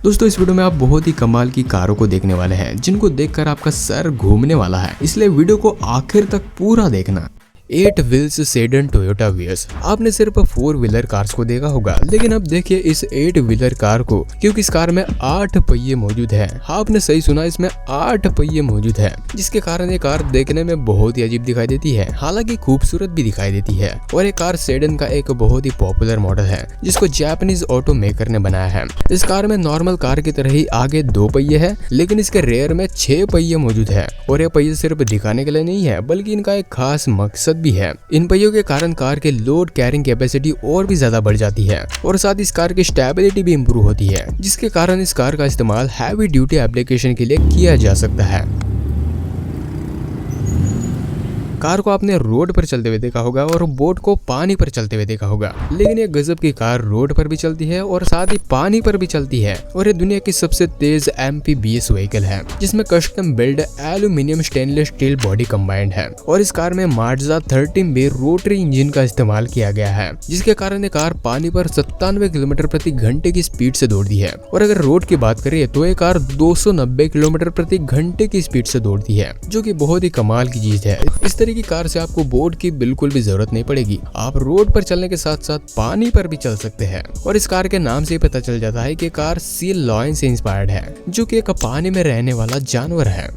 दोस्तों इस वीडियो में आप बहुत ही कमाल की कारों को देखने वाले हैं जिनको देखकर आपका सर घूमने वाला है, इसलिए वीडियो को आखिर तक पूरा देखना। 8 व्हील्स सेडन टोयोटा वियस। आपने सिर्फ 4 व्हीलर कार्स को देखा होगा, लेकिन अब देखिए इस 8 व्हीलर कार को, क्योंकि इस कार में 8 पहिए मौजूद है। हाँ आपने सही सुना, इसमें 8 पहिए मौजूद है, जिसके कारण ये कार देखने में बहुत ही अजीब दिखाई देती है, हालांकि खूबसूरत भी दिखाई देती है। और ये कार सेडन का एक बहुत ही पॉपुलर मॉडल है जिसको जापानीज ऑटो मेकर ने बनाया है। इस कार में नॉर्मल कार की तरह ही आगे 2 पहिए है, लेकिन इसके रेयर में 6 पहिए मौजूद है। और ये पहिए सिर्फ दिखाने के लिए नहीं है, बल्कि इनका एक खास मकसद भी है। इन पहियों के कारण कार के लोड कैरिंग कैपेसिटी और भी ज्यादा बढ़ जाती है और साथ ही इस कार की स्टेबिलिटी भी इंप्रूव होती है, जिसके कारण इस कार का इस्तेमाल हैवी ड्यूटी एप्लीकेशन के लिए किया जा सकता है। कार को आपने रोड पर चलते हुए देखा होगा और बोट को पानी पर चलते हुए देखा होगा, लेकिन ये गजब की कार रोड पर भी चलती है और साथ ही पानी पर भी चलती है। और ये दुनिया की सबसे तेज एम्फीबियस व्हीकल है, जिसमें custom build aluminium stainless steel body combined है। और इस कार में मार्जा 13B रोटरी इंजन का इस्तेमाल किया गया है, जिसके कारण ये कार पानी पर 97 किलोमीटर प्रति घंटे की स्पीड से दौड़ती है। और अगर रोड की बात करें तो ये कार 290 किलोमीटर प्रति घंटे की स्पीड से दौड़ती है, जो कि बहुत ही कमाल की चीज है। इस की कार से आपको बोट की बिल्कुल भी जरूरत नहीं पड़ेगी, आप रोड पर चलने के साथ साथ पानी पर भी चल सकते हैं। और इस कार के नाम से ही पता चल जाता है कि कार सी लॉयन से इंस्पायर्ड है, जो कि एक पानी में रहने वाला जानवर है।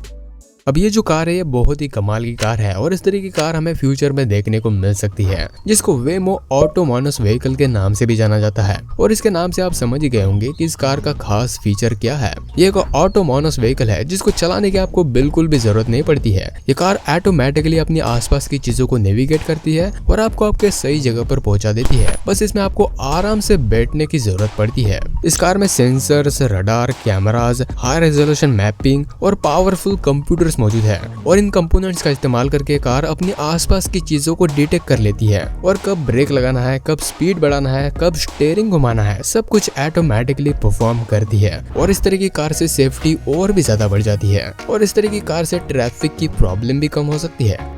अब ये जो कार है ये बहुत ही कमाल की कार है और इस तरह की कार हमें फ्यूचर में देखने को मिल सकती है, जिसको वेमो ऑटोनोमस व्हीकल के नाम से भी जाना जाता है। और इसके नाम से आप समझ ही गए होंगे कि इस कार का खास फीचर क्या है। ये एक ऑटोनोमस व्हीकल है जिसको चलाने की आपको बिल्कुल भी जरूरत नहीं पड़ती है। ये कार ऑटोमेटिकली अपनी आसपास की चीजों को नेविगेट करती है और आपको आपके सही जगह पर पहुंचा देती है। बस इसमें आपको आराम से बैठने की जरूरत पड़ती है। इस कार में sensors, radar, cameras, high resolution mapping और पावरफुल कंप्यूटर मौजूद है। और इन कंपोनेंट्स का इस्तेमाल करके कार अपनी आसपास की चीजों को डिटेक्ट कर लेती है और कब ब्रेक लगाना है, कब स्पीड बढ़ाना है, कब स्टीयरिंग घुमाना है, सब कुछ ऑटोमेटिकली परफॉर्म करती है। और इस तरह की कार से सेफ्टी और भी ज्यादा बढ़ जाती है और इस तरह की कार से ट्रैफिक की प्रॉब्लम भी कम हो सकती है।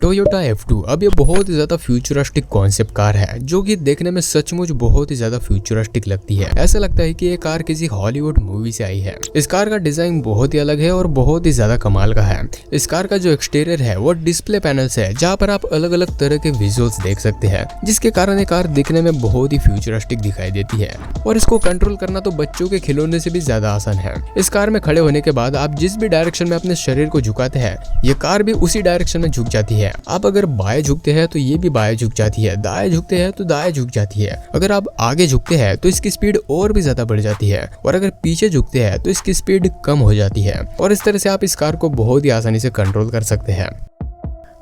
टोयोटा F2 अब ये बहुत ही ज्यादा फ्यूचरिस्टिक कॉन्सेप्ट कार है, जो कि देखने में सचमुच बहुत ही ज्यादा फ्यूचरिस्टिक लगती है। ऐसा लगता है कि ये कार किसी हॉलीवुड मूवी से आई है। इस कार का डिजाइन बहुत ही अलग है और बहुत ही ज्यादा कमाल का है। इस कार का जो एक्सटीरियर है वो डिस्प्ले पैनल्स है, जहाँ पर आप अलग अलग तरह के विजुअल्स देख सकते हैं, जिसके कारण ये कार दिखने में बहुत ही फ्यूचरिस्टिक दिखाई देती है। और इसको कंट्रोल करना तो बच्चों के खिलौने से भी ज्यादा आसान है। इस कार में खड़े होने के बाद आप जिस भी डायरेक्शन में अपने शरीर को झुकाते हैं, ये कार भी उसी डायरेक्शन में झुक जाती है। आप अगर बाएं झुकते हैं तो ये भी बाएं झुक जाती है, दाएं झुकते हैं तो दाएं झुक जाती है। अगर आप आगे झुकते हैं तो इसकी स्पीड और भी ज्यादा बढ़ जाती है और अगर पीछे झुकते हैं तो इसकी स्पीड कम हो जाती है। और इस तरह से आप इस कार को बहुत ही आसानी से कंट्रोल कर सकते हैं।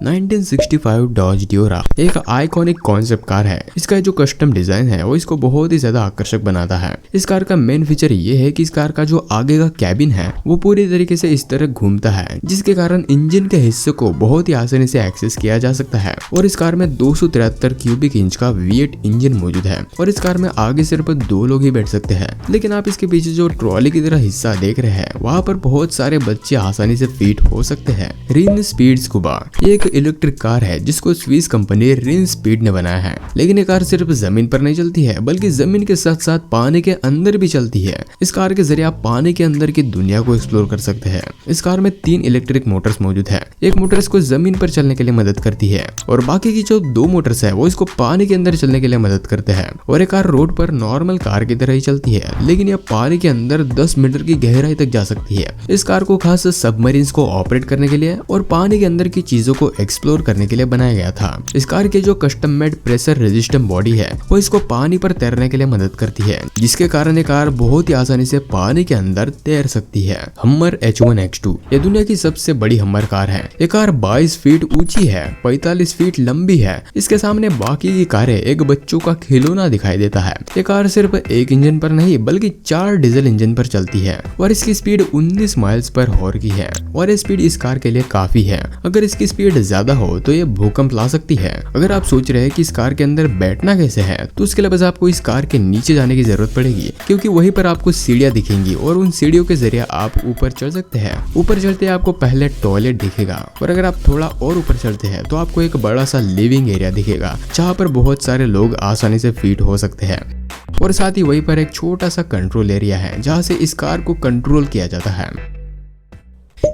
1965 डॉज ड्यूरा एक आइकॉनिक कॉन्सेप्ट कार है। इसका जो कस्टम डिजाइन है वो इसको बहुत ही ज्यादा आकर्षक बनाता है। इस कार का मेन फीचर ये है कि इस कार का जो आगे का कैबिन है वो पूरी तरीके से इस तरह घूमता है, जिसके कारण इंजन के हिस्से को बहुत ही आसानी से एक्सेस किया जा सकता है। और इस कार में 273 क्यूबिक इंच का V8 इंजन मौजूद है और इस कार में आगे सिर्फ 2 लोग ही बैठ सकते हैं। लेकिन आप इसके पीछे जो ट्रॉली की तरह हिस्सा देख रहे हैं, वहाँ पर बहुत सारे बच्चे आसानी से फिट हो सकते हैं। रिन स्पीड स्कूबा ये एक इलेक्ट्रिक कार है जिसको स्विस कंपनी रिन स्पीड ने बनाया है। लेकिन ये कार सिर्फ जमीन पर नहीं चलती है, बल्कि जमीन के साथ साथ पानी के अंदर भी चलती है। इस कार के जरिए आप पानी के अंदर की दुनिया को एक्सप्लोर कर सकते हैं। इस कार में 3 इलेक्ट्रिक मोटर्स मौजूद है। एक मोटर इसको जमीन पर चलने के लिए मदद करती है और बाकी की जो 2 मोटर्स है वो इसको पानी के अंदर चलने के लिए मदद करते हैं। और ये कार रोड पर नॉर्मल कार की तरह ही चलती है, लेकिन यह पानी के अंदर 10 मीटर की गहराई तक जा सकती है। इस कार को खास सबमरीन्स को ऑपरेट करने के लिए और पानी के अंदर की चीजों को एक्सप्लोर करने के लिए बनाया गया था। इस कार की जो custom made pressure resistant body है वो इसको पानी पर तैरने के लिए मदद करती है, जिसके कारण ये कार बहुत ही आसानी से पानी के अंदर तैर सकती है। हमर H1X2 ये दुनिया की सबसे बड़ी हमर कार है। ये कार 22 फीट ऊंची है, 45 फीट लंबी है। इसके सामने बाकी की कारें एक बच्चों का खिलौना दिखाई देता है। ये कार सिर्फ एक इंजन पर नहीं बल्कि 4 डीजल इंजन पर चलती है और इसकी स्पीड 19 माइल्स पर हॉर की है। और ये स्पीड इस कार के लिए काफी है। अगर इसकी स्पीड ज्यादा हो तो ये भूकंप ला सकती है। अगर आप सोच रहे हैं कि इस कार के अंदर बैठना कैसे है, तो उसके लिए बस आपको इस कार के नीचे जाने की जरूरत पड़ेगी, क्योंकि वहीं पर आपको सीढ़ियां दिखेंगी और उन सीढ़ियों के जरिए आप ऊपर चढ़ सकते हैं। ऊपर चढ़ते आपको पहले टॉयलेट दिखेगा और अगर आप थोड़ा और ऊपर चढ़ते हैं तो आपको एक बड़ा सा लिविंग एरिया दिखेगा, जहाँ पर बहुत सारे लोग आसानी से फिट हो सकते हैं। और साथ ही वहीं पर एक छोटा सा कंट्रोल एरिया है जहाँ से इस कार को कंट्रोल किया जाता है।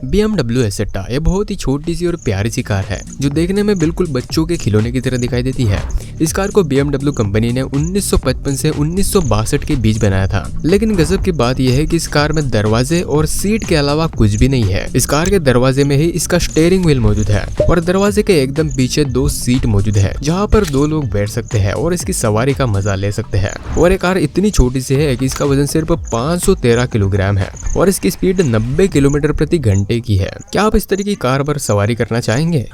BMW Isetta ये बहुत ही छोटी सी और प्यारी सी कार है जो देखने में बिल्कुल बच्चों के खिलौने की तरह दिखाई देती है। इस कार को BMW कंपनी ने 1955 से 1962 के बीच बनाया था, लेकिन गजब की बात यह है कि इस कार में दरवाजे और सीट के अलावा कुछ भी नहीं है। इस कार के दरवाजे में ही इसका स्टीयरिंग व्हील मौजूद है और दरवाजे के एकदम पीछे 2 सीट मौजूद है जहाँ पर 2 लोग बैठ सकते हैं और इसकी सवारी का मजा ले सकते हैं। और ये कार इतनी छोटी सी है कि इसका वजन सिर्फ 513 किलोग्राम है और इसकी स्पीड 90 किलोमीटर प्रति घंटे की है। क्या आप इस तरह की कार पर सवारी करना चाहेंगे?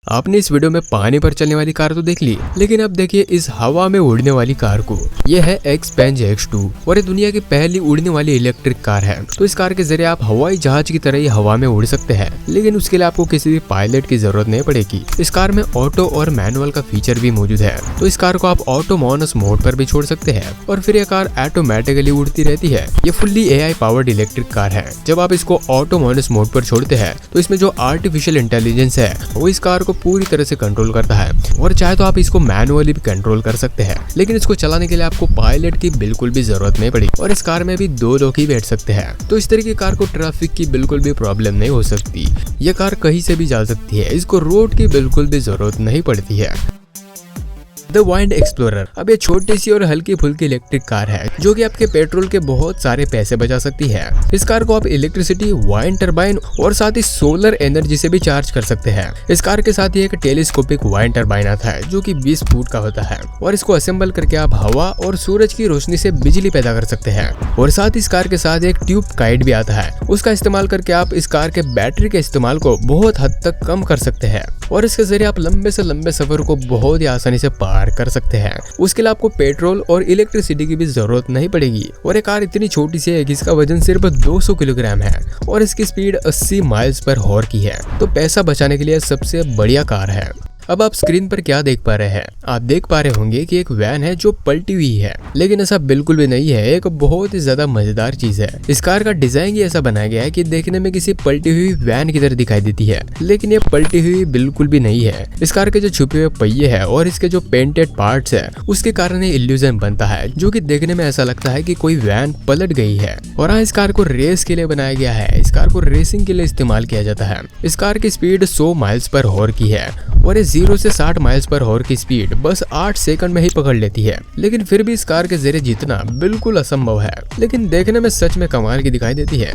आपने इस वीडियो में पानी पर चलने वाली कार तो देख ली, लेकिन अब देखिए इस हवा में उड़ने वाली कार को। यह है Xpeng X2 और ये दुनिया की पहली उड़ने वाली इलेक्ट्रिक कार है। तो इस कार के जरिए आप हवाई जहाज की तरह ही हवा में उड़ सकते हैं, लेकिन उसके लिए आपको किसी भी पायलट की जरूरत नहीं पड़ेगी। इस कार में ऑटो और मैनुअल का फीचर भी मौजूद है, तो इस कार को आप ऑटोमोनस मोड पर भी छोड़ सकते हैं और फिर यह कार ऑटोमेटिकली उड़ती रहती है। ये fully AI powered electric car है। जब आप इसको ऑटोमोनस मोड पर छोड़ते हैं तो इसमें जो आर्टिफिशियल इंटेलिजेंस है वो इस कार को पूरी तरह से कंट्रोल करता है और चाहे तो आप इसको मैनुअली भी कंट्रोल कर सकते हैं, लेकिन इसको चलाने के लिए आपको पायलट की बिल्कुल भी जरूरत नहीं पड़ी और इस कार में भी 2 लोग ही बैठ सकते हैं। तो इस तरह की कार को ट्रैफिक की बिल्कुल भी प्रॉब्लम नहीं हो सकती। यह कार कहीं से भी जा सकती है, इसको रोड की बिल्कुल भी जरूरत नहीं पड़ती है। द वाइंड एक्सप्लोरर अब ये छोटी सी और हल्की फुल्की इलेक्ट्रिक कार है जो कि आपके पेट्रोल के बहुत सारे पैसे बचा सकती है। इस कार को आप इलेक्ट्रिसिटी, वाइंड टरबाइन और साथ ही सोलर एनर्जी से भी चार्ज कर सकते हैं। इस कार के साथ ही एक टेलीस्कोपिक वाइंड टरबाइन आता है जो कि 20 फुट का होता है और इसको असेंबल करके आप हवा और सूरज की रोशनी से बिजली पैदा कर सकते हैं। और साथ इस कार के साथ एक ट्यूब काइट भी आता है, उसका इस्तेमाल करके आप इस कार के बैटरी के इस्तेमाल को बहुत हद तक कम कर सकते हैं और इसके जरिए आप लंबे से लंबे सफर को बहुत ही आसानी से पार कर सकते हैं। उसके लिए आपको पेट्रोल और इलेक्ट्रिसिटी की भी जरूरत नहीं पड़ेगी और ये कार इतनी छोटी सी है कि इसका वजन सिर्फ 200 किलोग्राम है और इसकी स्पीड 80 माइल्स पर हॉर की है। तो पैसा बचाने के लिए सबसे बढ़िया कार है। अब आप स्क्रीन पर क्या देख पा रहे हैं? आप देख पा रहे होंगे कि एक वैन है जो पलटी हुई है, लेकिन ऐसा बिल्कुल भी नहीं है। एक बहुत ही ज्यादा मजेदार चीज है, इस कार का डिजाइन ही ऐसा बनाया गया है कि देखने में किसी पलटी हुई वैन की तरह दिखाई देती है, लेकिन ये पलटी हुई बिल्कुल भी नहीं है। इस कार के जो छुपे हुए पहिए है और इसके जो पेंटेड पार्ट्स है उसके कारण ये इल्यूजन बनता है, जो कि देखने में ऐसा लगता है कि कोई वैन पलट गई है। और हाँ, इस कार को रेस के लिए बनाया गया है। इस कार को रेसिंग के लिए इस्तेमाल किया जाता है। इस कार की स्पीड 100 माइल्स पर हॉर की है और 0 से 60 माइल्स पर हॉर की स्पीड बस 8 सेकंड में ही पकड़ लेती है, लेकिन फिर भी इस कार के जरिए जीतना बिल्कुल असंभव है, लेकिन देखने में सच में कमाल की दिखाई देती है।